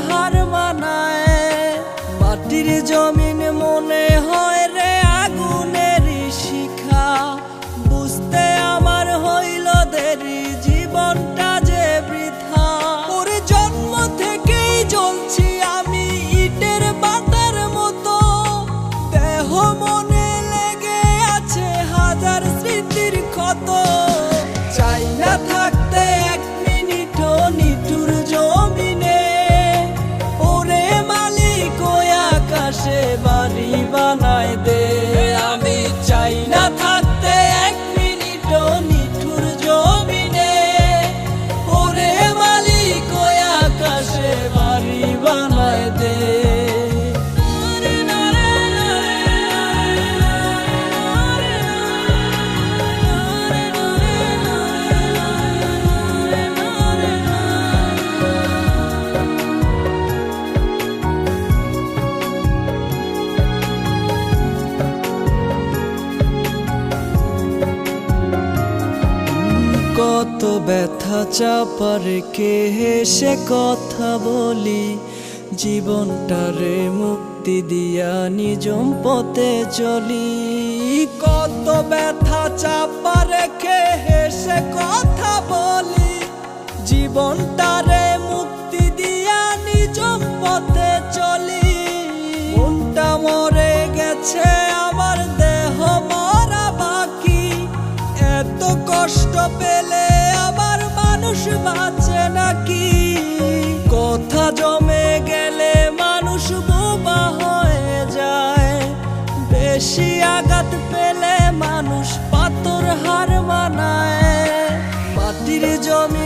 হার মানায়। মাটির জমিন মনে হয় রে আগুনের শিখা, বুঝতে আমার হইল দেরি জীবনটা যে বৃথা। ওর জন্ম থেকেই জ্বলছি আমি ইটের বাতার মতো, দেহ মনে লেগে আছে হাজার স্মৃতির ক্ষত। চাই না থাকতে এক মিনিটও নিঠুর জমিনে, ওরে মালিক ওই আকাশে বাড়ি বানায় দে। আমি চাই না থাকতে এক মিনিটও নিঠুর জমিনে, ওরে মালিক ওই আকাশে বাড়ি বানায় দে। কত ব্যথা চাপা রেখে হেসে কথা বলি, জীবনটারে মুক্তি দিয়া নিজম পথে চলি। কত ব্যথা চাপা রেখে হেসে কথা বলি, জীবনটারে মুক্তি দিয়া নিজম পথে চলি। মনটা মরে গেছে আমার দেহ মরা বাকি, এত কষ্ট পেলে আবার মানুষ বাঁচে নাকি? কথা জমে গেলে মানুষ বোবা হয়ে যায়, বেশি আঘাত পেলে মানুষ পাথর হার মানায়। মাটির জমি